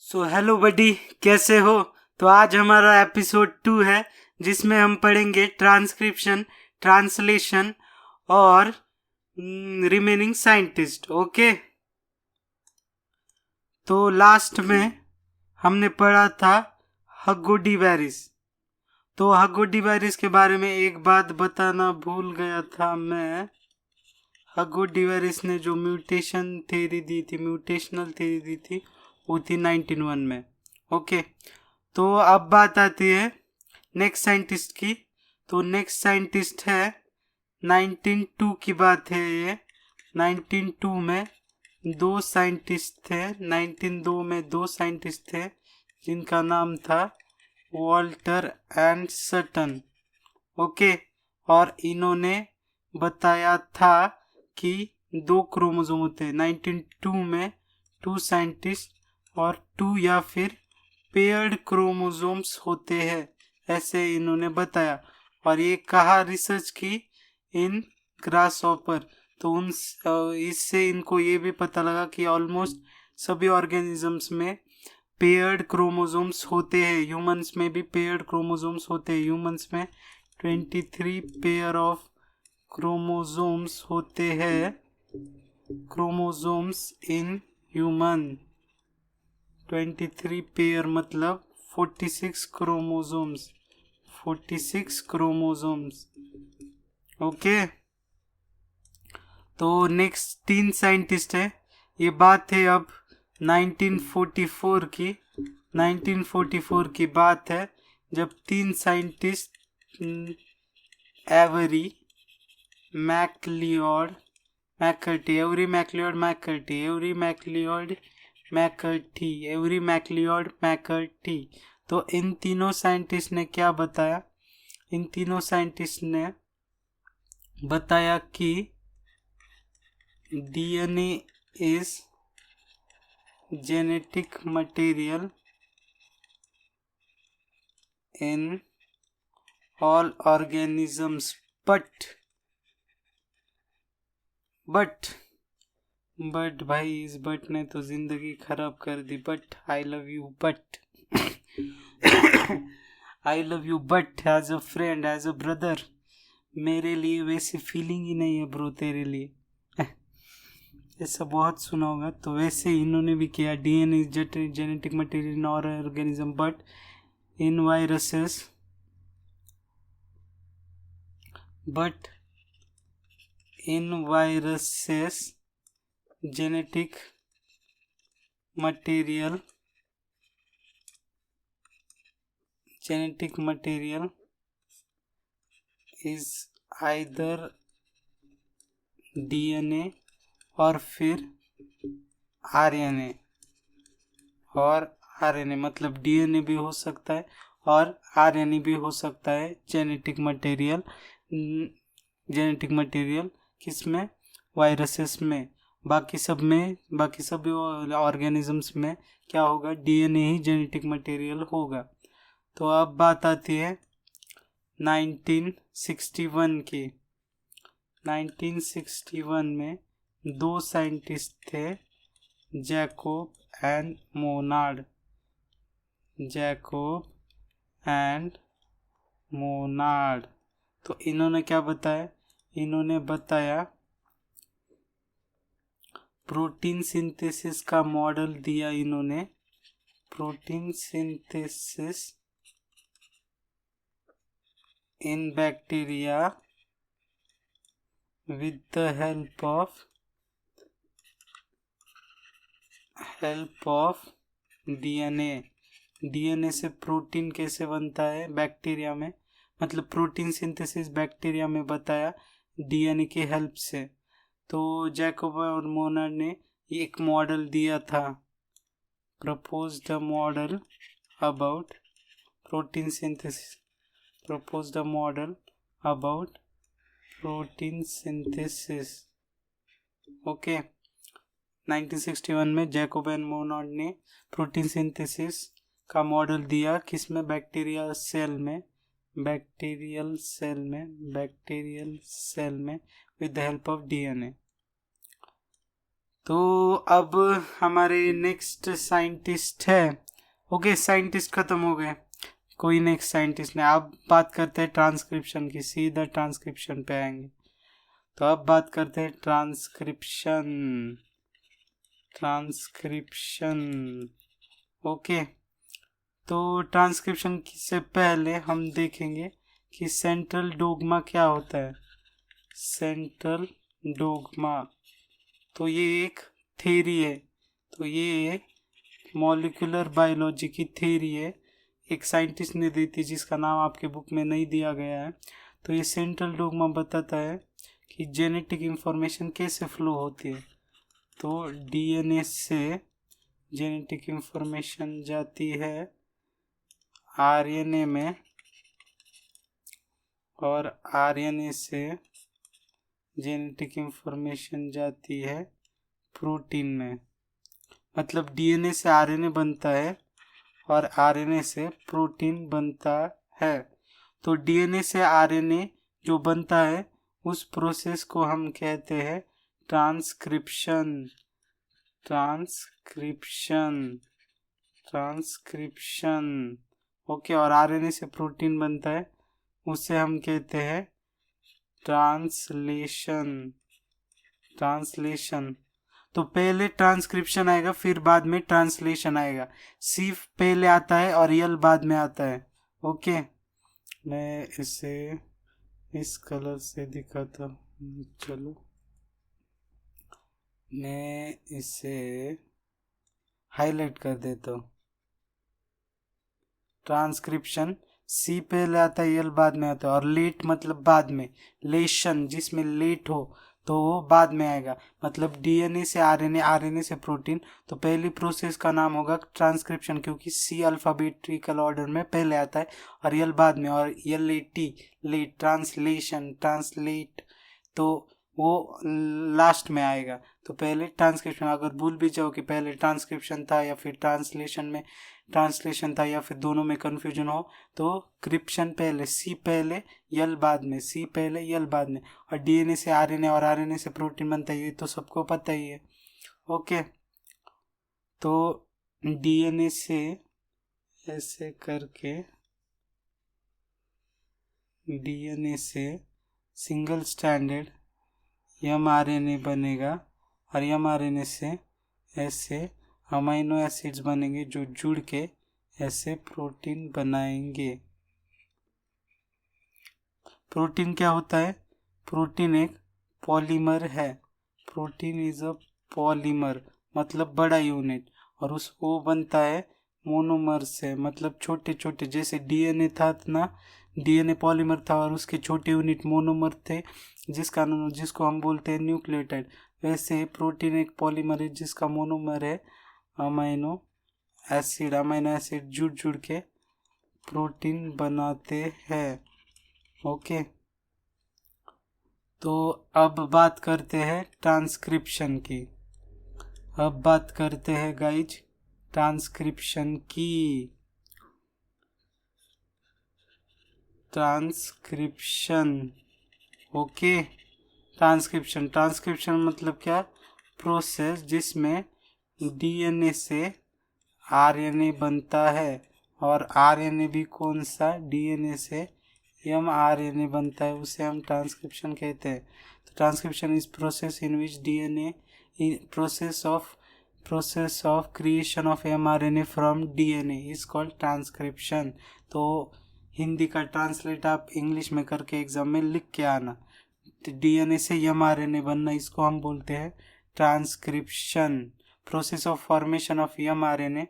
So hello बडी, कैसे हो? तो आज हमारा एपिसोड 2 है जिसमें हम पढ़ेंगे ट्रांसक्रिप्शन, ट्रांसलेशन और रिमेनिंग साइंटिस्ट। ओके, तो लास्ट में हमने पढ़ा था हग्गो डी वेरिस। तो हग्गो डी वेरिस के बारे में एक बात बताना भूल गया था मैं। हग्गो डी वेरिस ने जो म्यूटेशनल थ्योरी दी थी वो थी 1901 में। ओके, तो अब बात आती है नेक्स्ट साइंटिस्ट की। तो नेक्स्ट साइंटिस्ट है 1902 की बात है ये। 1902 में दो साइंटिस्ट थे। 1902 में दो साइंटिस्ट थे जिनका नाम था वॉल्टर एंड सटन। ओके, और इन्होंने बताया था कि दो क्रोमोसोम होते हैं। 1902 में टू साइंटिस्ट और टू या फिर पेयर्ड क्रोमोसोम्स होते हैं, ऐसे इन्होंने बताया। और ये कहा रिसर्च की इन ग्रासहॉपर। तो उन इससे इनको ये भी पता लगा कि ऑलमोस्ट सभी ऑर्गेनिजम्स में पेयर्ड क्रोमोसोम्स होते हैं। ह्यूमंस में भी पेयर्ड क्रोमोसोम्स होते हैं। ह्यूमंस में 23 पेयर ऑफ क्रोमोसोम्स होते हैं। क्रोमोसोम्स इन ह्यूमन 23 पेयर मतलब 46 क्रोमोसोम्स। 46 क्रोमोसोम्स। ओके, तो नेक्स्ट तीन साइंटिस्ट है। ये बात है अब 1944 की। 1944 की बात है जब तीन साइंटिस्ट एवरी मैकलियोड मैकर्टी। तो इन तीनों साइंटिस्ट ने क्या बताया? इन तीनों साइंटिस्ट ने बताया कि DNA is genetic material in all organisms but भाई, इस बट ने तो जिंदगी खराब कर दी। But I love you, but I love you but as a friend, as a brother मेरे लिए वैसी फीलिंग ही नहीं है ब्रो तेरे लिए। ऐसा बहुत सुना होगा। तो वैसे इन्होंने भी किया। डीएनए जेनेटिक मटेरियल इन और organism but in viruses genetic material is either DNA और फिर आरएनए। और आरएनए मतलब डीएनए भी हो सकता है और आरएनए भी हो सकता है। जेनेटिक मटेरियल किसमें? वायरसेस में। बाकी सब ऑर्गेनिजम्स में क्या होगा? डीएनए ही जेनेटिक मटेरियल होगा। तो अब बात आती है 1961 की। 1961 में दो साइंटिस्ट थे, जैकोब एंड मोनार्ड। तो इन्होंने क्या बताया? इन्होंने बताया प्रोटीन सिंथेसिस का मॉडल दिया। इन्होंने protein synthesis in bacteria with the help of DNA से प्रोटीन कैसे बनता है बैक्टीरिया में, मतलब प्रोटीन सिंथेसिस बैक्टीरिया में बताया डीएनए की हेल्प से। तो जैकोब और मोनर ने एक मॉडल दिया था, proposed a model about protein synthesis okay. 1961 में जैकोब एंड मोनॉड ने प्रोटीन सिंथेसिस का मॉडल दिया। किसमें? बैक्टीरियल सेल में with the help of DNA. तो अब हमारे नेक्स्ट साइंटिस्ट है। ओके, साइंटिस्ट खत्म हो गए, कोई नेक्स्ट साइंटिस्ट नहीं। अब बात करते हैं ट्रांसक्रिप्शन की, सीधा ट्रांसक्रिप्शन पे आएंगे। तो अब बात करते हैं ट्रांसक्रिप्शन। ओके, तो ट्रांसक्रिप्शन से पहले हम देखेंगे कि सेंट्रल डोग्मा क्या होता है। सेंट्रल डोग्मा, तो ये एक थ्योरी है। तो ये मॉलिक्यूलर बायोलॉजी की थ्योरी है, एक साइंटिस्ट ने दी थी जिसका नाम आपके बुक में नहीं दिया गया है। तो ये सेंट्रल डोग्मा बताता है कि जेनेटिक इंफॉर्मेशन कैसे फ्लो होती है। तो डीएनए से जेनेटिक इंफॉर्मेशन जाती है आरएनए में, और आरएनए से जेनेटिक इंफॉर्मेशन जाती है प्रोटीन में। मतलब डीएनए से आरएनए बनता है और आरएनए से प्रोटीन बनता है। तो डीएनए से आरएनए जो बनता है उस प्रोसेस को हम कहते हैं ट्रांसक्रिप्शन। ओके, और आरएनए से प्रोटीन बनता है, उसे हम कहते हैं ट्रांसलेशन। तो पहले ट्रांसक्रिप्शन आएगा, फिर बाद में ट्रांसलेशन आएगा। सी पहले आता है और यल बाद में आता है। ओके, मैं इसे इस कलर से दिखाता हूँ। चलो, मैं इसे हाईलाइट कर देता हूँ। ट्रांसक्रिप्शन सी पहले आता है, यल बाद में आता है, और लेट मतलब बाद में। लेशन जिसमें लेट हो तो वो बाद में आएगा। मतलब डीएनए से आरएनए, आरएनए से प्रोटीन। तो पहली प्रोसेस का नाम होगा ट्रांसक्रिप्शन, क्योंकि सी अल्फाबेटिकल ऑर्डर में पहले आता है और यल बाद में, और यल लेट ट्रांसलेट तो वो लास्ट में आएगा। तो पहले ट्रांसक्रिप्शन, अगर भूल भी जाओ कि पहले ट्रांसक्रिप्शन था या फिर ट्रांसलेशन था या फिर दोनों में कंफ्यूजन हो, तो क्रिप्शन पहले, सी पहले यल बाद में, सी पहले यल बाद में। और डीएनए से आरएनए और आरएनए से प्रोटीन बनता है, ये तो सबको पता ही है। ओके, तो डीएनए से ऐसे करके डीएनए से सिंगल स्टैंडर्ड mRNA बनेगा, और mRNA से ऐसे अमाइनो एसिड्स बनेंगे जो जुड़ के ऐसे प्रोटीन बनाएंगे। प्रोटीन क्या होता है? प्रोटीन एक पॉलीमर है। प्रोटीन इज अ पॉलीमर, मतलब बड़ा यूनिट, और वो बनता है मोनोमर से, मतलब छोटे छोटे। जैसे डीएनए था ना, डीएनए पॉलीमर था और उसके छोटे यूनिट मोनोमर थे, जिसको हम बोलते हैं न्यूक्लियोटाइड। वैसे प्रोटीन एक पॉलीमर है जिसका मोनोमर है अमाइनो एसिड जुड़ जुड़ के प्रोटीन बनाते हैं। ओके, तो अब बात करते हैं ट्रांसक्रिप्शन की। अब बात करते हैं गाइज ट्रांसक्रिप्शन की। ओके, ट्रांसक्रिप्शन मतलब क्या? प्रोसेस जिसमें डीएनए से आरएनए बनता है, और आरएनए भी कौन सा? डीएनए से mRNA बनता है, उसे हम ट्रांसक्रिप्शन कहते हैं। तो transcription is process in which DNA process of creation of mRNA from DNA is called transcription. तो हिंदी का ट्रांसलेट आप इंग्लिश में करके एग्जाम में लिख के आना। डीएनए से mRNA बनना, इसको हम बोलते हैं transcription. Process of formation of mRNA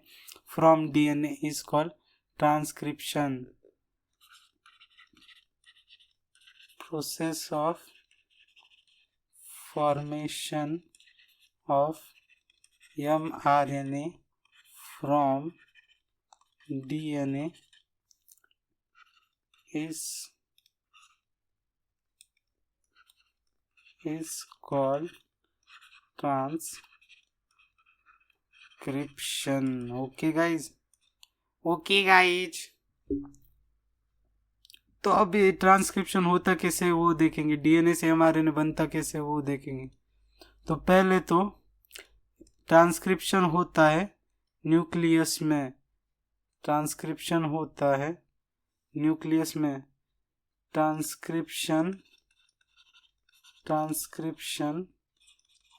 from DNA is called transcription. Process of formation of mRNA from DNA is called transcription. Okay guys, तो अब ये ट्रांसक्रिप्शन होता कैसे वो देखेंगे, डीएनए से mRNA बनता कैसे वो देखेंगे। तो पहले तो ट्रांसक्रिप्शन होता है न्यूक्लियस में, ट्रांसक्रिप्शन होता है न्यूक्लियस में, transcription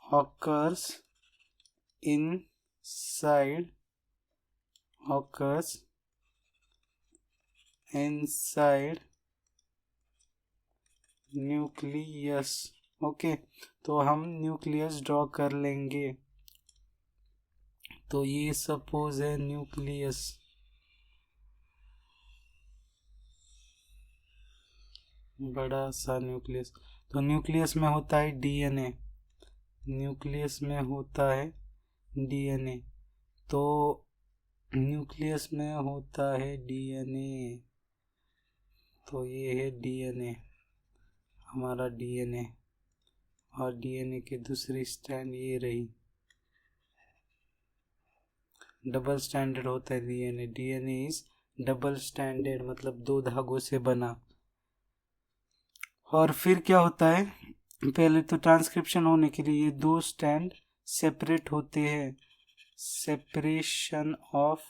occurs inside nucleus. Okay, तो हम न्यूक्लियस ड्रॉ कर लेंगे। तो ये सपोज है न्यूक्लियस, बड़ा सा न्यूक्लियस। तो न्यूक्लियस में होता है डीएनए, न्यूक्लियस में होता है डीएनए। तो न्यूक्लियस में होता है डीएनए, तो ये है डीएनए, हमारा डीएनए। और डीएनए की दूसरी स्ट्रैंड ये रही, डबल स्टैंडर्ड होता है DNA. DNA is double standard, मतलब 2 धागों से बना। और फिर क्या होता है, पहले तो ट्रांसक्रिप्शन होने के लिए ये 2 स्टैंड सेपरेट होते हैं, separation of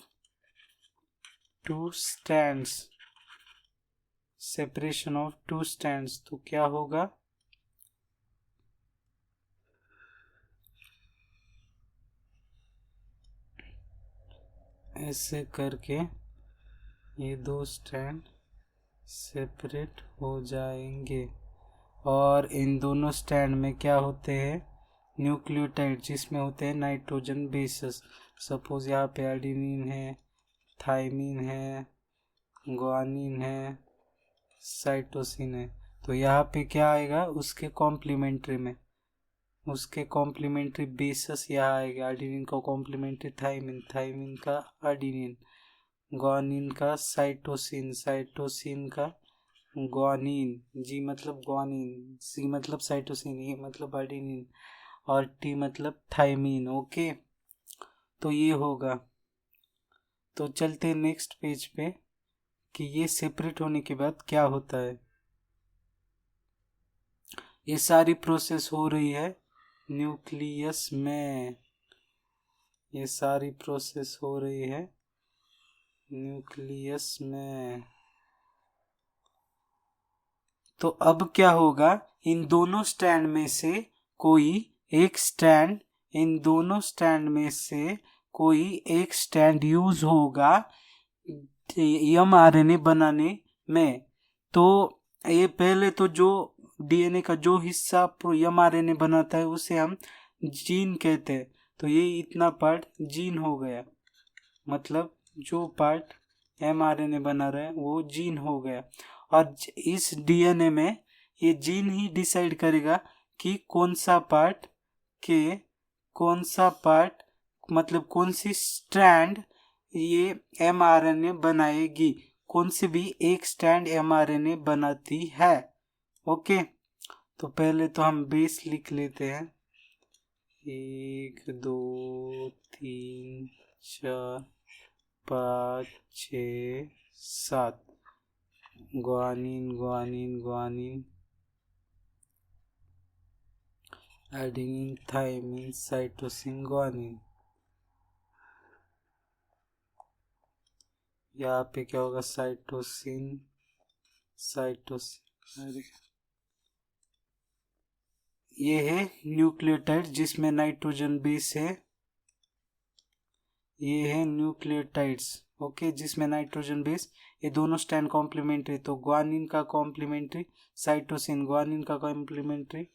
2 stands, separation of 2 stands. तो क्या होगा, ऐसे करके ये 2 स्टैंड सेपरेट हो जाएंगे। और इन दोनों स्टैंड में क्या होते हैं, न्यूक्लियोटाइड, जिसमें होते हैं नाइट्रोजन बेसेस। सपोज यहाँ पे एडेनिन है, थाइमिन है, ग्वानिन है, साइटोसिन है। तो यहाँ पे क्या आएगा, उसके कॉम्प्लीमेंट्री में, उसके कॉम्प्लीमेंट्री बेसिस यहाँ आएगा। एडेनिन का कॉम्प्लीमेंट्री थाइमिन, थाइमिन का एडेनिन, ग्वानिन का साइटोसिन, साइटोसिन का ग्वानिन, जी मतलब ग्वानिन, सी मतलब साइटोसिन, ए मतलब एडेनिन, और टी मतलब थाइमिन। ओके, तो ये होगा। तो चलते नेक्स्ट पेज पे कि ये सेपरेट होने के बाद क्या होता है। ये सारी प्रोसेस हो रही है न्यूक्लियस में, ये सारी प्रोसेस हो रही है न्यूक्लियस में। तो अब क्या होगा, इन दोनों स्टैंड में से कोई एक स्टैंड, इन दोनों स्टैंड में से कोई एक स्टैंड यूज होगा mRNA बनाने में। तो ये पहले तो जो डीएनए का जो हिस्सा mRNA बनाता है उसे हम जीन कहते हैं। तो ये इतना पार्ट जीन हो गया, मतलब जो पार्ट mRNA बना रहा है वो जीन हो गया। और इस डीएनए में ये जीन ही डिसाइड करेगा कि कौन सा पार्ट मतलब कौन सी स्ट्रैंड ये mRNA बनाएगी, कौन सी भी एक स्ट्रैंड mRNA बनाती है। ओके, तो पहले तो हम बेस लिख लेते हैं, 1 2 3 4 5 6 7, guanine guanine guanine, adenine thymine cytosine guanine. यहाँ पे क्या होगा, साइटोसिन, अरे ये है न्यूक्लियोटाइड जिसमें नाइट्रोजन बेस है, ये है न्यूक्लियोटाइड्स। ओके, जिसमें नाइट्रोजन बेस, ये दोनों स्टैंड कॉम्प्लीमेंट्री। तो ग्वानिन का कॉम्प्लीमेंट्री साइटोसिन, ग्वानिन का कॉम्प्लीमेंट्री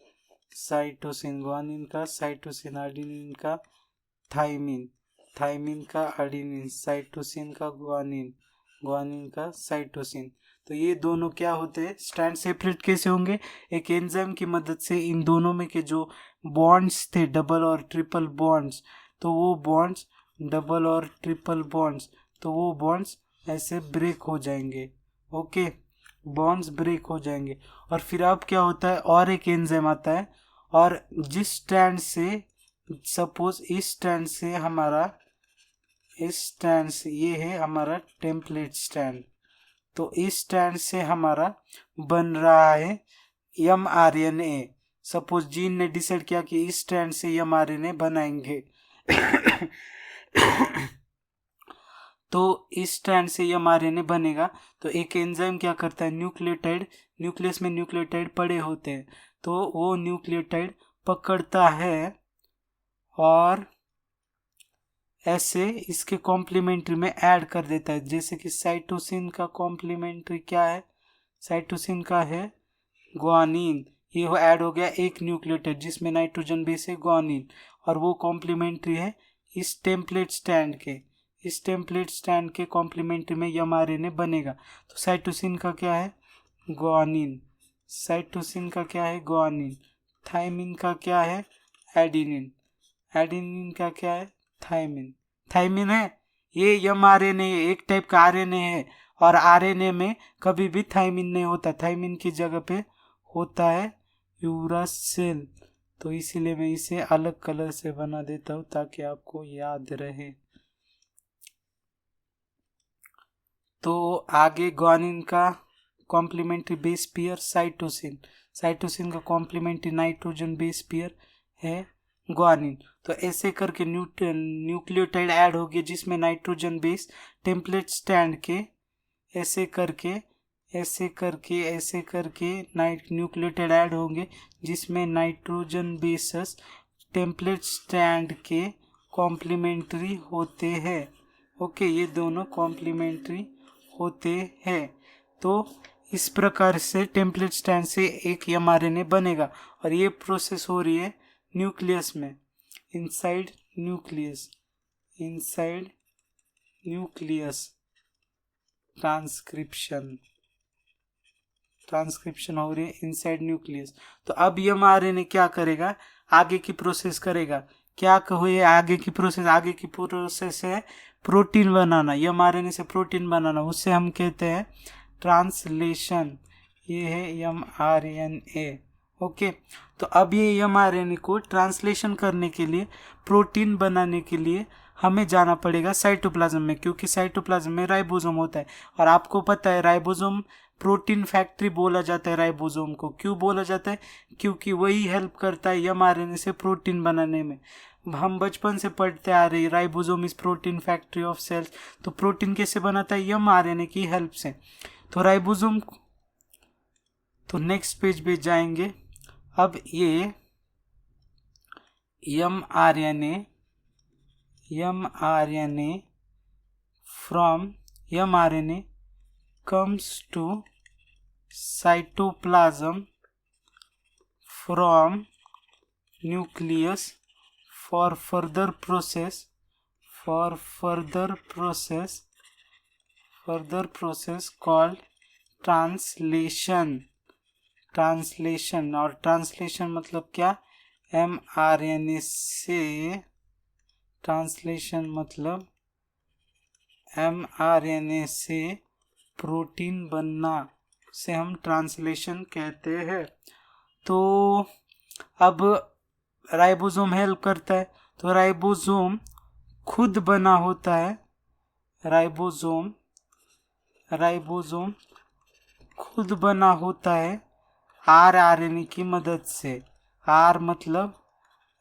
साइटोसिन, ग्वानिन का साइटोसिन, एडेनिन का थाइमिन, थाइमिन का एडेनिन, साइटोसिन का ग्वानिन, ग्वानिन का साइटोसिन। तो ये दोनों क्या होते हैं, स्टैंड सेपरेट कैसे होंगे, एक एंजाइम की मदद से इन दोनों में के जो बॉन्ड्स थे, डबल और ट्रिपल बॉन्ड्स, तो वो बॉन्ड्स, डबल और ट्रिपल बॉन्ड्स, तो वो बॉन्ड्स ऐसे ब्रेक हो जाएंगे। ओके, बॉन्ड्स ब्रेक हो जाएंगे। और फिर अब क्या होता है, और एक एंजाइम आता है, और जिस स्टैंड से, सपोज इस स्टैंड से हमारा, इस स्टैंड से ये है हमारा टेम्पलेट स्टैंड, तो इस स्टैंड से हमारा बन रहा है mRNA। सपोज जीन ने डिसाइड किया कि इस स्टैंड से mRNA बनाएंगे, तो इस स्ट्रैंड से mRNA बनेगा। तो एक एंजाइम क्या करता है, न्यूक्लियोटाइड, न्यूक्लियस में न्यूक्लियोटाइड पड़े होते हैं, तो वो न्यूक्लियोटाइड पकड़ता है और ऐसे इसके कॉम्प्लीमेंट्री में ऐड कर देता है। जैसे कि साइटोसिन का कॉम्प्लीमेंट्री क्या है, साइटोसिन का है ग्वानिन, ये हो ऐड हो गया एक न्यूक्लियोटाइड जिसमें नाइट्रोजन बेस है ग्वानिन, और वो कॉम्प्लीमेंट्री है इस टेम्पलेट स्टैंड के, इस टेम्पलेट स्टैंड के कॉम्प्लीमेंट्री में mRNA बनेगा। तो साइटोसिन का क्या है, ग्वानिन, साइटोसिन का क्या है ग्वानिन, थायमिन का क्या है एडिनिन, एडिनिन का क्या है थायमिन, थायमिन है ये mRNA है, एक टाइप का RNA है, और RNA में कभी भी थायमिन नहीं होता, थायमिन की जगह पे होता है यूरासिल। तो इसीलिए मैं इसे अलग कलर से बना देता हूँ ताकि आपको याद रहे। तो आगे ग्वानिन का complementary base pair cytosine, cytosine का कॉम्प्लीमेंट्री नाइट्रोजन बेस पेयर है ग्वानिन। तो ऐसे करके न्यूक्लियोटाइड ऐड हो गया जिसमें नाइट्रोजन बेस टेम्पलेट स्टैंड के, ऐसे करके ऐसे करके ऐसे करके न्यूक्लियोटाइड ऐड होंगे जिसमें नाइट्रोजन बेसस टेम्पलेट स्टैंड के कॉम्प्लीमेंट्री होते हैं। ओके, ये दोनों कॉम्प्लीमेंट्री होते हैं। तो इस प्रकार से टेम्पलेट स्टैंड से एक mRNA बनेगा, और ये प्रोसेस हो रही है न्यूक्लियस में, inside nucleus, inside nucleus transcription, transcription हो रही है इनसाइड न्यूक्लियस। तो अब mRNA क्या करेगा, आगे की प्रोसेस करेगा। क्या हुई है आगे की प्रोसेस, आगे की प्रोसेस है प्रोटीन बनाना, mRNA से प्रोटीन बनाना, उससे हम कहते हैं ट्रांसलेशन। ये है mRNA। ओके, तो अब ये mRNA को ट्रांसलेशन करने के लिए, प्रोटीन बनाने के लिए हमें जाना पड़ेगा साइटोप्लाज्म में, क्योंकि साइटोप्लाज्म में राइबोसोम होता है, और आपको पता है राइबोसोम प्रोटीन फैक्ट्री बोला जाता है राइबोसोम को। क्यों बोला जाता है, क्योंकि वही हेल्प करता है mRNA से प्रोटीन बनाने में। हम बचपन से पढ़ते आ रहे ribosome is protein factory of cells. तो प्रोटीन कैसे बनाता है, mRNA की हेल्प से। तो राइबोसोम, तो नेक्स्ट पेज पे जाएंगे। अब ये mRNA from mRNA comes to cytoplasm from nucleus for further process called translation. और ट्रांसलेशन मतलब क्या, mRNA से, ट्रांसलेशन मतलब mRNA से प्रोटीन बनना, से हम ट्रांसलेशन कहते हैं। तो अब राइबोसोम हेल्प करता है, तो राइबोसोम खुद बना होता है, राइबोसोम खुद बना होता है RNA की मदद से। R मतलब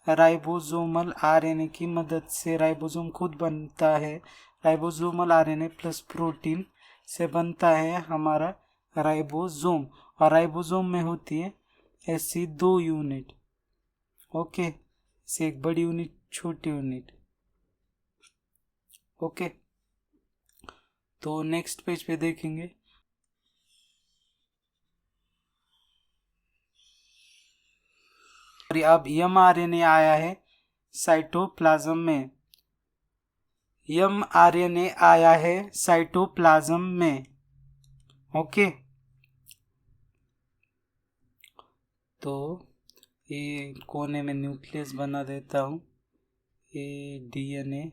राइबोसोमल RNA की मदद से राइबोसोम खुद बनता है। राइबोसोमल RNA प्लस प्रोटीन से बनता है हमारा राइबोसोम, और राइबोसोम में होती है ऐसी 2 यूनिट। ओके, से एक बड़ी यूनिट, छोटी यूनिट। ओके, तो नेक्स्ट पेज पे देखेंगे। अब mRNA आया है साइटोप्लाज्म में, mRNA आया है साइटोप्लाज्म में। ओके, तो ये कोने में न्यूक्लियस बना देता हूँ, ये DNA,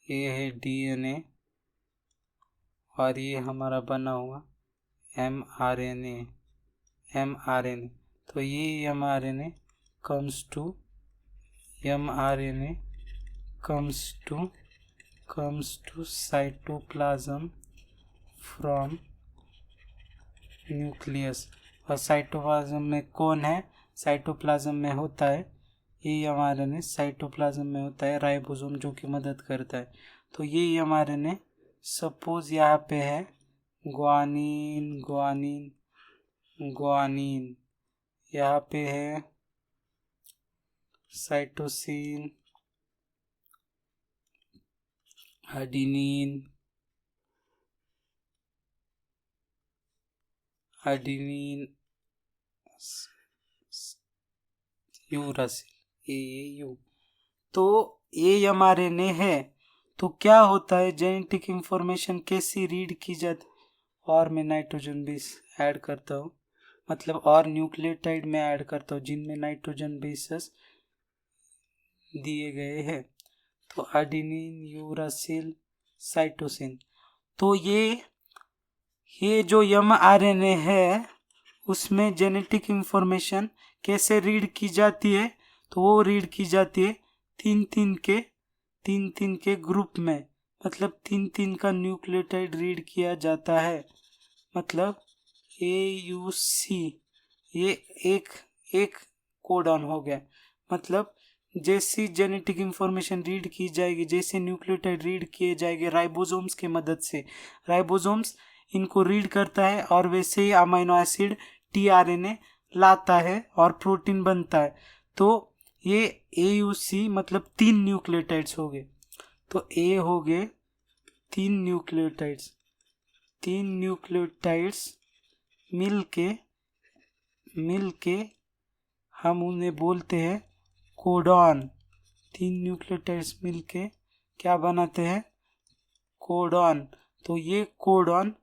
ये है DNA, और ये हमारा बना हुआ mRNA। तो ये mRNA comes to comes to cytoplasm from nucleus. और साइटोप्लाज्म में कौन है? साइटोप्लाज्म में होता है ये mRNA, साइटोप्लाज्म में होता है राइबोसोम जो कि मदद करता है। तो ये mRNA सपोज यहाँ पे है ग्वानिन ग्वानिन ग्वानिन, यहाँ पे है cytosine adenine adenine uracil you. तो ये mRNA है। तो क्या होता है, जेनेटिक इंफॉर्मेशन कैसी रीड की जाती? और मैं नाइट्रोजन बेस ऐड करता हूँ, मतलब और न्यूक्लियोटाइड में ऐड करता हूँ जिनमें नाइट्रोजन बेसेस दिए गए हैं। तो एडेनिन यूरासिल साइटोसिन। तो ये जो mRNA है उसमें जेनेटिक इंफॉर्मेशन कैसे रीड की जाती है? तो वो रीड की जाती है तीन तीन के ग्रुप में, मतलब तीन का न्यूक्लियोटाइड रीड किया जाता है। मतलब AUC ये एक कोडॉन हो गया। मतलब जैसी जेनेटिक इंफॉर्मेशन रीड की जाएगी, जैसे न्यूक्लियोटाइड रीड किए जाएंगे राइबोसोम्स की मदद से, राइबोसोम्स इनको रीड करता है और वैसे ही अमीनो एसिड tRNA लाता है और प्रोटीन बनता है। तो ये AUC मतलब 3 न्यूक्लियोटाइड्स हो गए। तो A हो गए 3 न्यूक्लियोटाइड्स मिलके हम उन्हें बोलते हैं कोडॉन। 3 न्यूक्लियोटाइड्स मिलके क्या बनाते हैं? कोडॉन। तो ये कोडॉन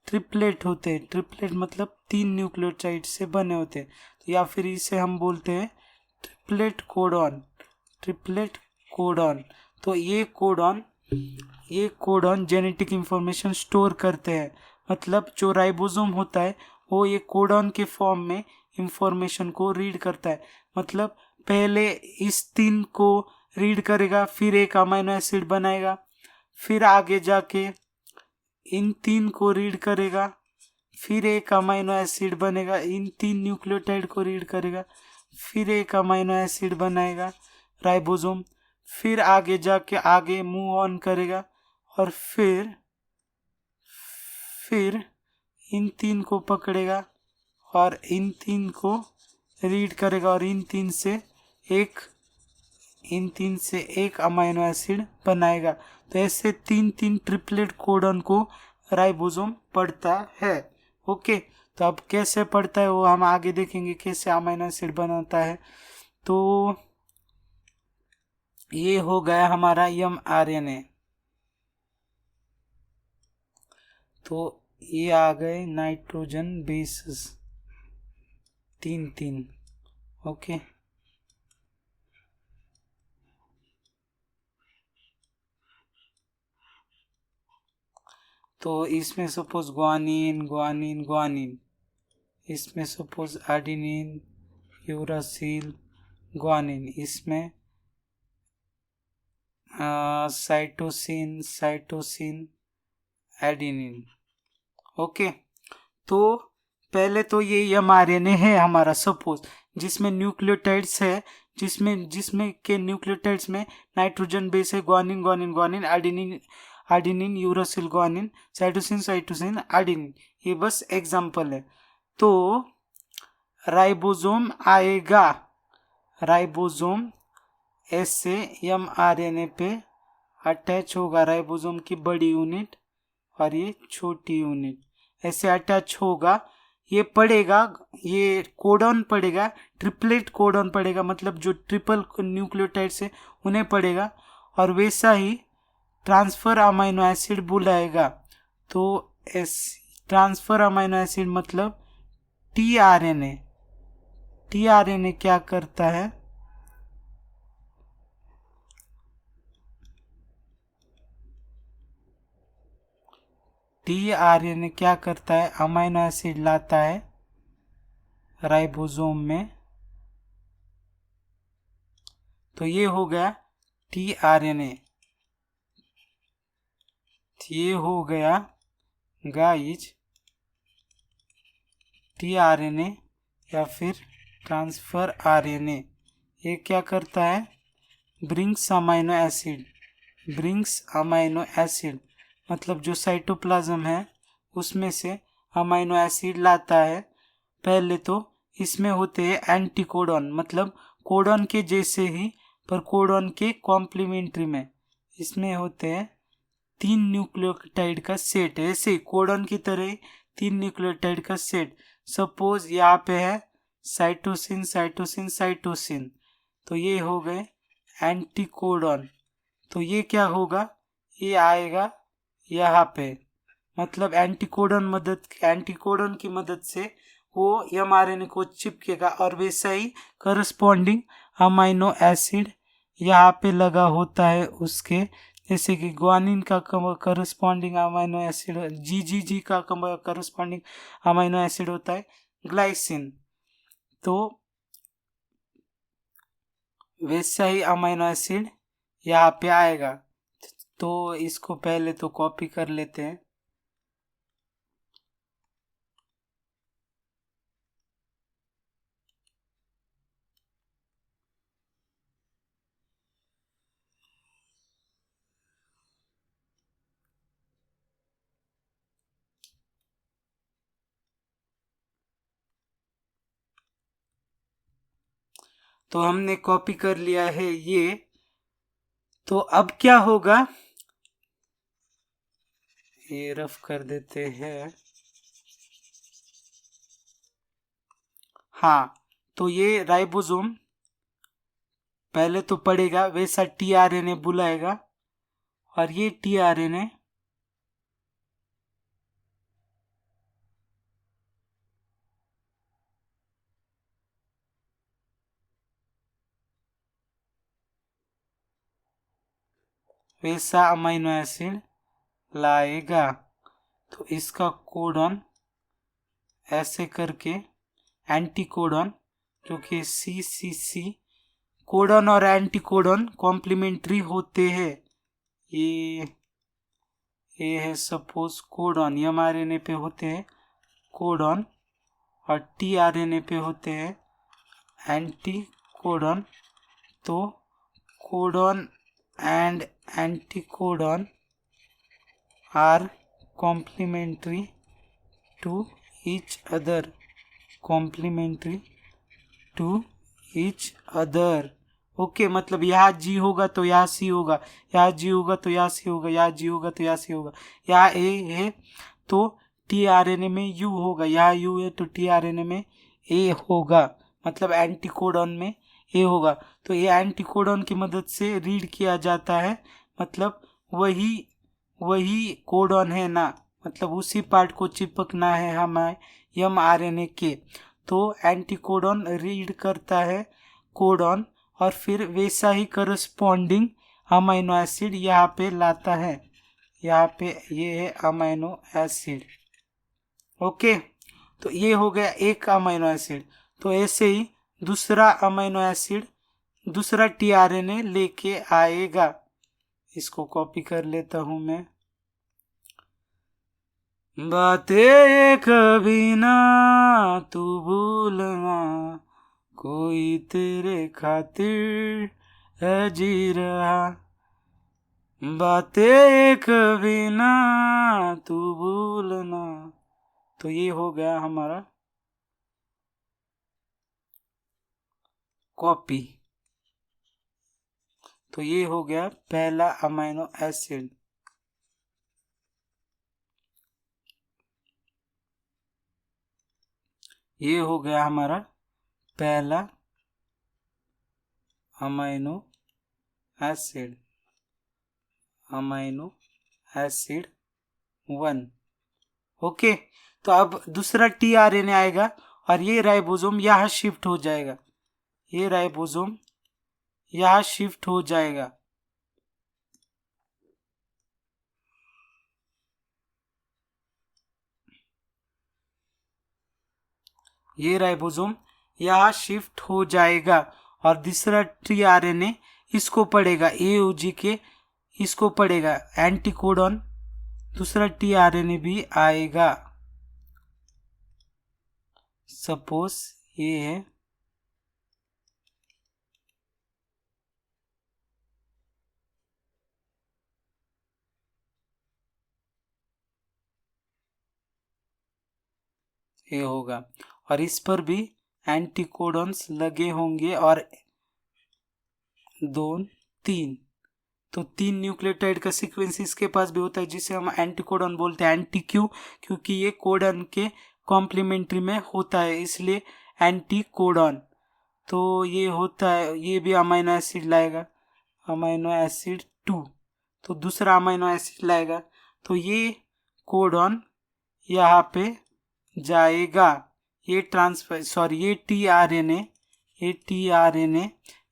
ट्रिपलेट होते हैं। ट्रिपलेट मतलब 3 न्यूक्लियोटाइड से बने होते हैं। तो या फिर इसे हम बोलते हैं ट्रिपलेट कोडॉन। तो ये कोडॉन जेनेटिक इंफॉर्मेशन स्टोर करते हैं। मतलब जो राइबोसोम होता है वो ये कोडॉन के फॉर्म में इंफॉर्मेशन को रीड करता है। मतलब पहले इस 3 को रीड करेगा, फिर एक अमीनो एसिड बनाएगा, फिर आगे जाके इन 3 को रीड करेगा, फिर एक अमीनो एसिड बनेगा, इन 3 न्यूक्लियोटाइड को रीड करेगा, फिर एक अमीनो एसिड बनाएगा राइबोसोम, फिर आगे जाके आगे मूव ऑन करेगा और फिर इन 3 को पकड़ेगा और इन 3 को रीड करेगा और इन तीन से एक अमीनो एसिड बनाएगा। तो ऐसे तीन ट्रिपलेट कोडॉन को राइबोसोम पढ़ता है। ओके, तो अब कैसे पढ़ता है वो हम आगे देखेंगे, कैसे अमीनो एसिड बनाता है। तो ये हो गया हमारा mRNA। तो ये आ गए नाइट्रोजन बेसेस 3। ओके, तो इसमें सपोज ग्वानिन, इसमें सपोज एडेनिन यूरासिल ग्वानिन, इसमें साइटोसिन एडेनिन। ओके, तो पहले तो ये mRNA है हमारा सपोज, जिसमें न्यूक्लियोटाइड्स है, जिसमें के न्यूक्लियोटाइड्स में नाइट्रोजन बेस है guanine adenine uracil guanine cytosine adenine. ये बस एग्जांपल है। तो राइबोसोम आएगा, राइबोसोम ऐसे mRNA पे अटैच होगा, राइबोसोम की बड़ी यूनिट और ये छोटी यूनिट ऐसे अटैच होगा। ये पढ़ेगा, ये कोडॉन पढ़ेगा, ट्रिपलेट कोडॉन पढ़ेगा, मतलब जो ट्रिपल न्यूक्लियोटाइड्स है उन्हें पढ़ेगा और वैसा ही ट्रांसफर अमीनो एसिड बुलाएगा। तो ट्रांसफर अमीनो एसिड मतलब tRNA क्या करता है? tRNA क्या करता है? अमीनो एसिड लाता है राइबोसोम में। तो ये हो गया tRNA। ये हो गया गाइज tRNA या फिर ट्रांसफर आरएनए। ये क्या करता है? ब्रिंग्स अमाइनो एसिड मतलब जो साइटोप्लाज्म है उसमें से अमाइनो एसिड लाता है। पहले तो इसमें होते हैं एंटीकोडॉन मतलब कोडॉन के जैसे ही पर कोडॉन के कॉम्प्लीमेंट्री में इसमें होते हैं 3 न्यूक्लियोटाइड का सेट है। ऐसे कोडॉन की तरह ही 3 न्यूक्लियोटाइड का सेट। सपोज यहाँ पे है साइटोसिन, तो ये हो गए एंटीकोडॉन। तो ये क्या होगा? ये आएगा यहाँ पे, मतलब एंटीकोडॉन की मदद से वो mRNA को चिपकेगा और वैसा ही करस्पॉन्डिंग अमाइनो एसिड यहाँ पे लगा होता है उसके। जैसे कि ग्वानिन का करस्पॉन्डिंग अमाइनो एसिड, GGG का करस्पॉन्डिंग अमाइनो एसिड होता है ग्लाइसिन। तो वैसा ही अमाइनो एसिड यहाँ पे आएगा। तो इसको पहले तो कॉपी कर लेते हैं। तो हमने कॉपी कर लिया है ये। तो अब क्या होगा? ये रफ कर देते हैं। हाँ, तो ये राइबोसोम पहले तो पढ़ेगा, वैसा tRNA बुलाएगा और ये tRNA वैसा अमाइनो एसिड लाएगा। तो इसका कोडॉन ऐसे करके एंटीकोडॉन, क्योंकि CCC कोडॉन और एंटीकोडॉन कॉम्प्लीमेंट्री होते हैं। ये है सपोज कोडॉन, mRNA पे होते हैं कोडॉन और tRNA पे होते हैं एंटीकोडॉन। तो codon and anticodon are complementary to each other, okay. मतलब यहाँ G होगा तो यहाँ C होगा, यहाँ G होगा तो यहाँ C होगा, यहाँ G होगा तो यहाँ C होगा। यहाँ A है तो tRNA में U होगा, यहाँ U है तो tRNA में A होगा, मतलब एंटीकोडॉन में A होगा। तो ये एंटीकोडॉन की मदद से रीड किया जाता है, मतलब वही कोडॉन है ना, मतलब उसी पार्ट को चिपकना है हमें mRNA के। तो एंटीकोडॉन रीड करता है कोडॉन और फिर वैसा ही करस्पॉन्डिंग अमाइनो एसिड यहाँ पे लाता है। यहाँ पे ये है अमाइनो एसिड, ओके। तो ये हो गया एक अमाइनो एसिड। तो ऐसे ही दूसरा अमाइनो एसिड, दूसरा tRNA लेके आएगा। इसको कॉपी कर लेता हूं मैं। बातें कभी ना तू भूलना, कोई तेरे खातिर है जी रहा। बातें कभी ना तू भूलना। तो ये हो गया हमारा कॉपी। तो ये हो गया पहला अमाइनो एसिड। ये हो गया हमारा पहला अमाइनो एसिड 1, ओके। तो अब दूसरा tRNA आएगा और ये राइबोसोम यहाँ शिफ्ट हो जाएगा, ये राइबोसोम यहाँ शिफ्ट हो जाएगा। ये राइबोसोम यहाँ शिफ्ट हो जाएगा और दूसरा tRNA इसको पढ़ेगा, AUG के इसको पढ़ेगा एंटीकोडॉन दूसरा टीआरएनए भी आएगा। सपोज ये है, ये होगा और इस पर भी एंटीकोडॉन्स लगे होंगे और 2 3, तो 3 न्यूक्लियोटाइड का सीक्वेंस इसके पास भी होता है जिसे हम एंटीकोडॉन बोलते हैं। एंटी क्यों? क्योंकि ये कोडन के कॉम्प्लीमेंट्री में होता है, इसलिए एंटीकोडॉन। तो ये होता है, ये भी अमाइनो एसिड लाएगा, अमाइनो एसिड 2, तो दूसरा अमाइनो एसिड लाएगा, तो ये कोडॉन यहाँ पे जाएगा। ये ट्रांसफर ये टीआरएनए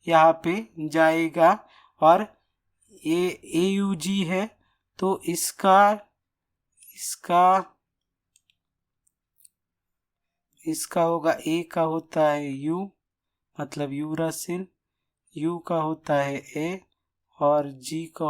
यहाँ पे जाएगा और ये एयूजी है, तो इसका इसका इसका होगा, ए का होता है यू मतलब यूरासिल, यू का होता है ए और जी का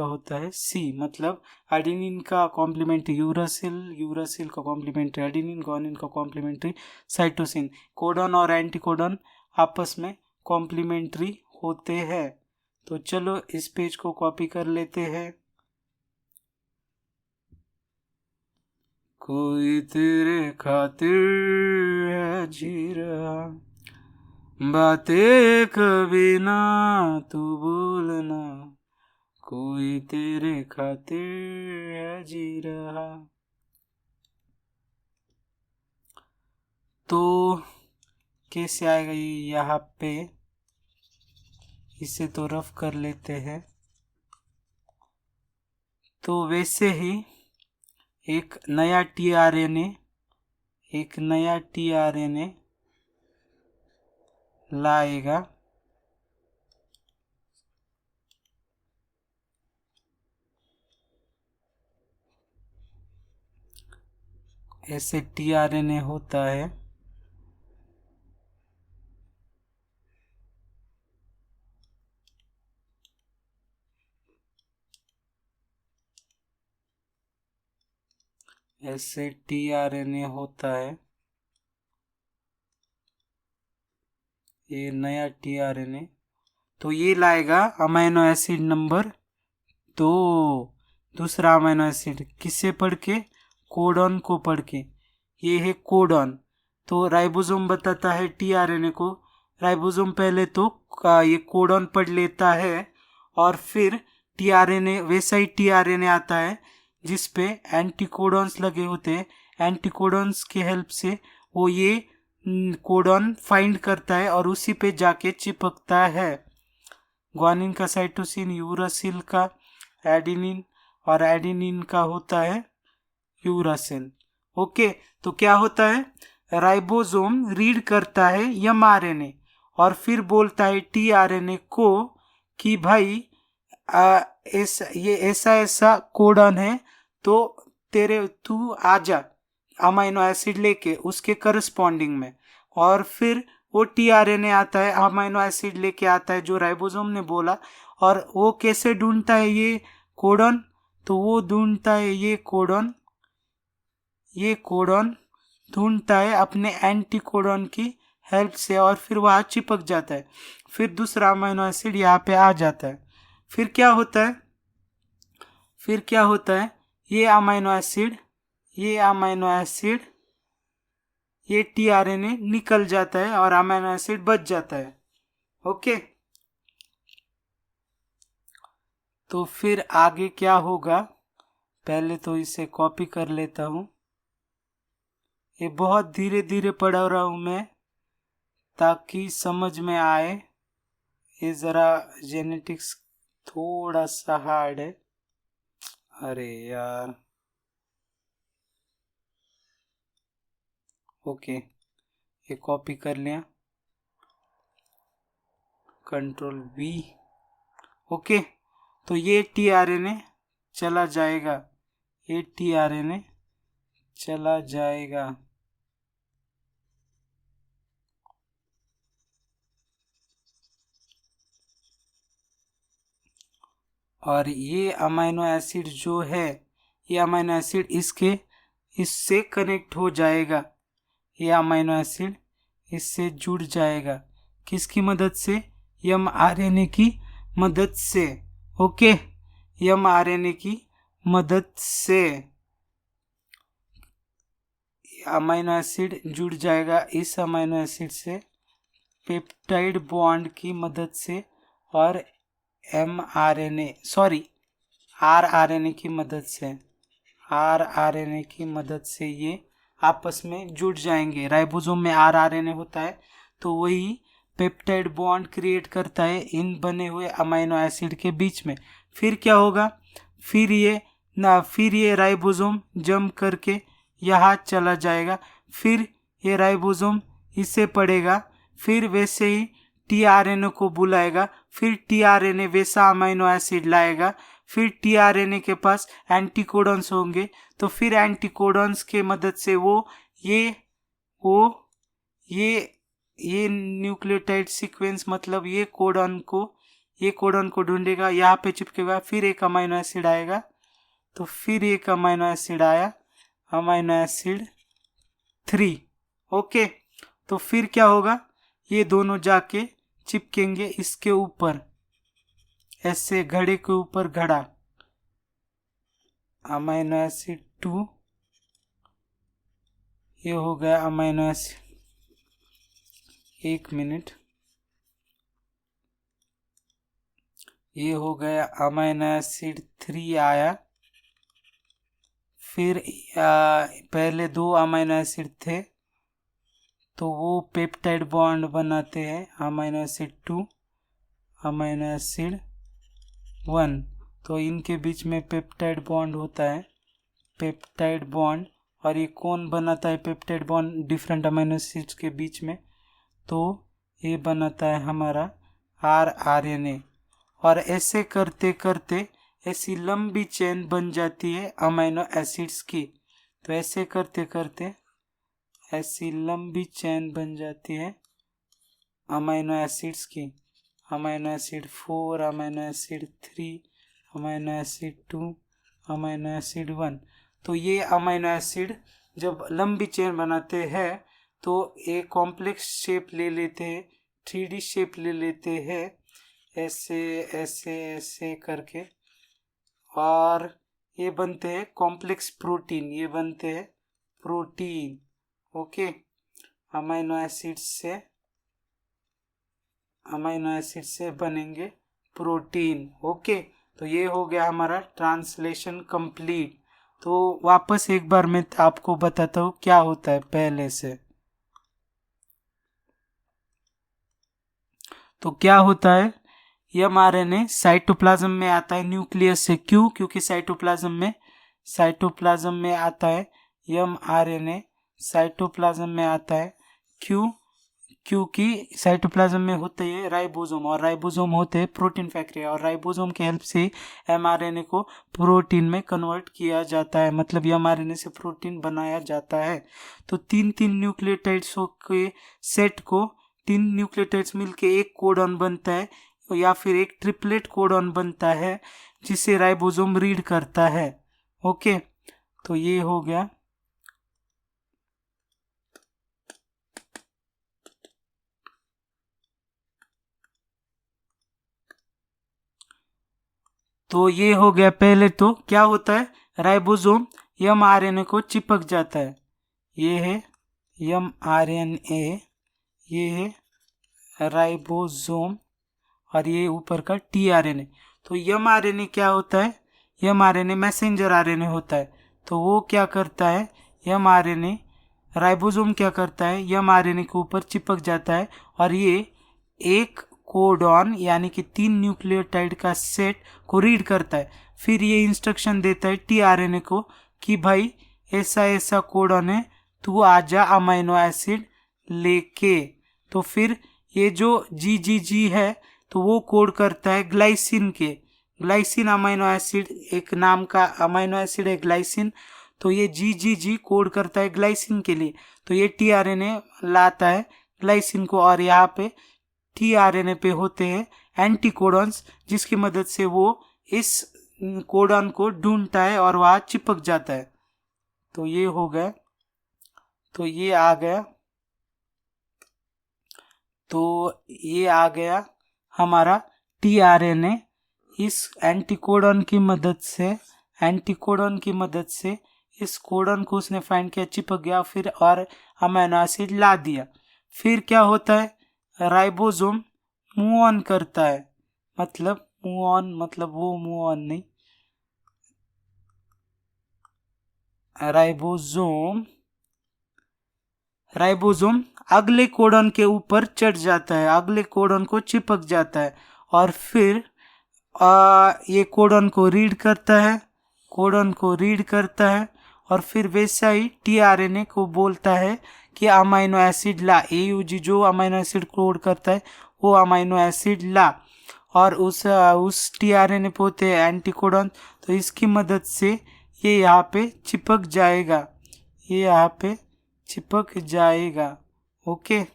होता है सी, मतलब एडेनिन का कॉम्प्लीमेंट्री यूरासिल, यूरासिल का कॉम्प्लीमेंट्री एडेनिन, गुआनिन का कॉम्प्लीमेंट्री साइटोसिन। कोडॉन और एंटीकोडॉन आपस में कॉम्प्लीमेंट्री होते हैं। तो चलो इस पेज को कॉपी कर लेते हैं। कोई तेरे खातिर है जी रहा, बातें कभी ना तू भूलना, कोई तेरे खातिर है जी रहा। तो कैसे आएगा ये यहाँ पे, इसे तो रफ कर लेते हैं। तो वैसे ही एक नया टीआरएनए लाएगा, ऐसे टीआरएनए होता है। ऐसे टीआरएनए होता है, ये नया टीआरएनए, तो ये लाएगा अमीनो एसिड नंबर 2, दूसरा अमीनो एसिड किससे पढ़ के, कोडॉन को पढ़ के, ये है कोडॉन। तो राइबोसोम बताता है टीआरएनए को, राइबोसोम पहले तो ये कोडॉन पढ़ लेता है और फिर टीआरएनए, वैसा ही टीआरएनए आता है जिस पे एंटीकोडॉन्स लगे होते हैं। एंटीकोडॉन्स की हेल्प से वो ये कोडॉन फाइंड करता है और उसी पे जाके चिपकता है। ग्वानिन का साइटोसिन, यूरासिल का एडेनिन और एडेनिन का होता है यूरासिल। ओके, तो क्या होता है, राइबोसोम रीड करता है एमआरएनए और फिर बोलता है टीआरएनए को कि भाई ये ऐसा ऐसा कोडॉन है, तो तू आजा अमाइनो एसिड लेके उसके करस्पॉन्डिंग में, और फिर वो टीआरएनए आता है, अमाइनो एसिड लेके आता है जो राइबोसोम ने बोला, और वो कैसे ढूंढता है ये कोडॉन, तो वो ढूंढता है ये कोडॉन ढूंढता है अपने एंटीकोडॉन की हेल्प से और फिर वहाँ चिपक जाता है। फिर दूसरा अमीनो एसिड यहाँ पे आ जाता है। फिर क्या होता है, ये अमीनो एसिड ये टीआरएनए निकल जाता है और अमीनो एसिड बच जाता है। ओके, तो फिर आगे क्या होगा, पहले तो इसे कॉपी कर लेता हूँ। ये बहुत धीरे धीरे पढ़ा रहा हूँ मैं ताकि समझ में आए। ये ज़रा जेनेटिक्स थोड़ा सा हार्ड है, अरे यार। ओके, ये कॉपी कर लिया, कंट्रोल V। ओके, तो ये टीआरएनए चला जाएगा, और ये अमीनो एसिड जो है, ये अमीनो एसिड इससे कनेक्ट हो जाएगा। ये अमीनो एसिड इससे जुड़ जाएगा। किसकी मदद से? mRNA की मदद से। ओके, mRNA की मदद से अमीनो एसिड जुड़ जाएगा इस अमीनो एसिड से पेप्टाइड बॉन्ड की मदद से, और rRNA की मदद से, rRNA की मदद से ये आपस में जुड़ जाएंगे। राइबोसोम में rRNA होता है, तो वही पेप्टाइड बॉन्ड क्रिएट करता है इन बने हुए अमीनो एसिड के बीच में। फिर क्या होगा? फिर ये राइबोसोम जंप करके यहाँ चला जाएगा। फिर ये राइबोसोम इससे पढ़ेगा, फिर वैसे ही टीआरएनए को बुलाएगा, फिर टीआरएनए वैसा अमीनो एसिड लाएगा, फिर टीआरएनए के पास एंटीकोडॉन्स होंगे, तो फिर एंटीकोडॉन्स के मदद से ये न्यूक्लियोटाइड सीक्वेंस, मतलब ये कोडॉन को ढूंढेगा, यहाँ पे चिपकेगा, फिर एक अमीनो एसिड आएगा, तो फिर एक अमीनो एसिड आया, अमीनो एसिड 3। ओके, तो फिर क्या होगा? ये दोनों जाके चिपकेंगे इसके ऊपर, ऐसे घड़े के ऊपर घड़ा। अमीनो एसिड 2, ये हो गया अमीनो एसिड, 1 मिनट, ये हो गया अमीनो एसिड 3 आया। फिर पहले 2 अमीनो एसिड थे, तो वो पेप्टाइड बॉन्ड बनाते हैं, अमीनो एसिड 2, अमीनो एसिड 1, तो इनके बीच में पेप्टाइड बॉन्ड होता है, पेप्टाइड बॉन्ड। और ये कौन बनाता है peptide bond different amino acids के बीच में? तो ये बनाता है हमारा rRNA। और ऐसे करते करते ऐसी लंबी चेन बन जाती है अमीनो एसिड्स की। तो ऐसे करते करते ऐसी लंबी चेन बन जाती है अमीनो एसिड्स की। Amino acid 4, amino acid 3, amino acid 2, amino acid 1। तो ये अमीनो एसिड जब लंबी चेन बनाते हैं तो एक कॉम्प्लेक्स शेप ले लेते हैं, 3D शेप ले लेते हैं, ऐसे ऐसे ऐसे करके, और ये बनते हैं कॉम्प्लेक्स प्रोटीन, ये बनते हैं प्रोटीन। ओके, अमीनो एसिड से बनेंगे प्रोटीन। ओके, तो ये हो गया हमारा ट्रांसलेशन कंप्लीट। तो वापस एक बार मैं आपको बताता हूँ क्या होता है पहले से। तो क्या होता है? mRNA साइटोप्लाज्म में आता है न्यूक्लियस से। क्यों? क्योंकि साइटोप्लाज्म में आता है mRNA, साइटोप्लाज्म में आता है। क्यों? क्योंकि साइटोप्लाज्म में होते हैं राइबोसोम, और राइबोसोम होते हैं प्रोटीन फैक्ट्री, और राइबोसोम के हेल्प से mRNA को प्रोटीन में कन्वर्ट किया जाता है, मतलब mRNA से प्रोटीन बनाया जाता है। तो 3 न्यूक्लियोटाइड्स के सेट को 3 न्यूक्लियोटाइड्स मिलके एक कोडॉन बनता है, या फिर एक ट्रिपलेट कोडॉन बनता है, जिसे राइबोसोम रीड करता है। ओके, तो ये हो गया। तो ये हो गया। पहले तो क्या होता है? राइबोसोम mRNA को चिपक जाता है। ये है mRNA, ये है राइबोसोम, और ये ऊपर का tRNA। तो mRNA क्या होता है? mRNA मैसेंजर RNA होता है। तो वो क्या करता है? mRNA, राइबोसोम क्या करता है? mRNA के ऊपर चिपक जाता है, और ये एक कोडॉन यानी कि 3 न्यूक्लियोटाइड का सेट को रीड करता है। फिर ये इंस्ट्रक्शन देता है tRNA को कि भाई ऐसा ऐसा कोडॉन है, तू आजा अमीनो एसिड लेके। तो फिर ये जो GGG है, तो वो कोड करता है ग्लाइसिन के। ग्लाइसिन अमीनो एसिड, एक नाम का अमीनो एसिड है ग्लाइसिन, तो ये GGG कोड करता है ग्लाइसिन के लिए। तो ये tRNA लाता है ग्लाइसिन को, और यहाँ पे tRNA पे होते हैं एंटीकोडॉन्स, जिसकी मदद से वो इस कोडॉन को ढूंढता है और वहां चिपक जाता है। तो ये हो गया, तो ये आ गया, तो ये आ गया हमारा टीआरएनए। इस एंटीकोडॉन की मदद से इस कोडॉन को उसने फाइंड किया, चिपक गया, फिर और अमीनो एसिड ला दिया। फिर क्या होता है, राइबोसोम मूव ऑन करता है, मतलब मूव ऑन मतलब वो मूव ऑन नहीं, राइबोसोम अगले कोडॉन के ऊपर चढ़ जाता है, अगले कोडॉन को चिपक जाता है और फिर ये कोडॉन को रीड करता है और फिर वैसा ही टीआरएनए को बोलता है कि अमीनो एसिड ला। एयूजी जो अमीनो एसिड कोड करता है वो अमीनो एसिड ला, और उस टीआरएनए पे होते हैं एंटीकोडॉन। तो इसकी मदद से ये यहाँ पे चिपक जाएगा, ओके।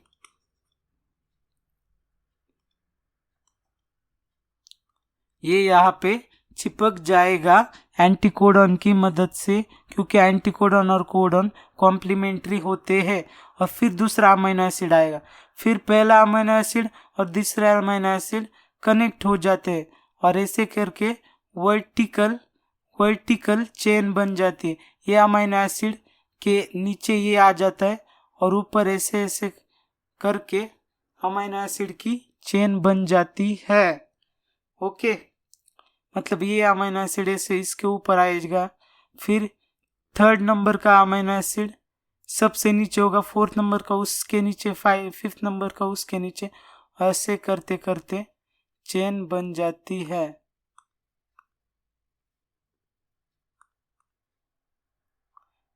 ये यहाँ पे चिपक जाएगा एंटीकोडॉन की मदद से, क्योंकि एंटीकोडॉन और कोडॉन कॉम्प्लीमेंट्री होते हैं। और फिर दूसरा अमीनो एसिड आएगा, फिर पहला अमीनो एसिड और दूसरा अमीनो एसिड कनेक्ट हो जाते हैं और ऐसे करके वर्टिकल चेन बन जाती है। ये अमीनो एसिड के नीचे ये आ जाता है और ऊपर ऐसे ऐसे करके अमीनो एसिड की चेन बन जाती है, ओके। मतलब ये अमीनो एसिड ऐसे इसके ऊपर आएगा, फिर थर्ड नंबर का अमीनो एसिड सबसे नीचे होगा, फोर्थ नंबर का उसके नीचे, फिफ्थ नंबर का उसके नीचे, ऐसे करते करते चेन बन जाती है।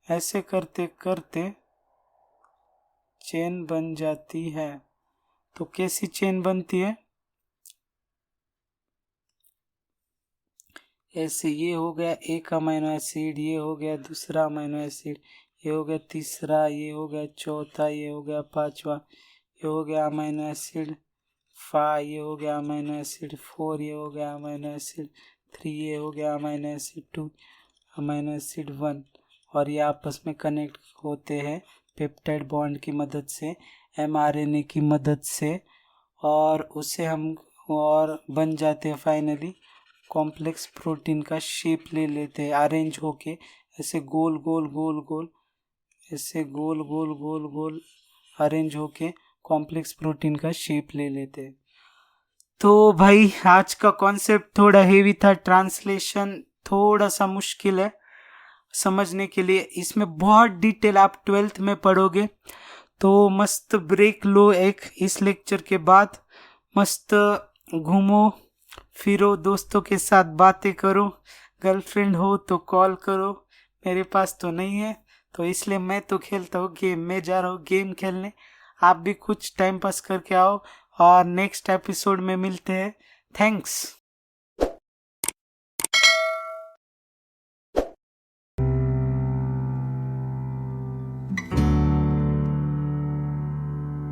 ऐसे करते करते चेन बन जाती है। तो कैसी चेन बनती है, ऐसे ये हो गया एक अमीनो एसिड, ये हो गया दूसरा अमीनो एसिड, ये हो गया तीसरा, ये हो गया चौथा, ये हो गया पांचवा, ये हो गया अमीनो एसिड 5, ये हो गया अमीनो एसिड 4, ये हो गया अमीनो एसिड 3, ये हो गया अमीनो एसिड 2, अमीनो एसिड 1, और ये आपस में कनेक्ट होते हैं पेप्टाइड बॉन्ड की मदद से, एमआरएनए की मदद से, और उसे हम और बन जाते हैं फाइनली कॉम्प्लेक्स प्रोटीन का शेप ले लेते हैं, अरेंज होके ऐसे गोल गोल गोल गोल, ऐसे गोल गोल गोल गोल अरेंज होके कॉम्प्लेक्स प्रोटीन का शेप ले लेते हैं। तो भाई आज का कॉन्सेप्ट थोड़ा हेवी था, ट्रांसलेशन थोड़ा सा मुश्किल है समझने के लिए, इसमें बहुत डिटेल आप 12th में पढ़ोगे। तो मस्त ब्रेक लो एक इस लेक्चर के बाद, मस्त घूमो फिरो, दोस्तों के साथ बातें करो, गर्लफ्रेंड हो तो कॉल करो, मेरे पास तो नहीं है तो इसलिए मैं तो खेलता हूँ गेम, मैं जा रहा हूँ गेम खेलने, आप भी कुछ टाइम पास करके आओ और नेक्स्ट एपिसोड में मिलते हैं। थैंक्स।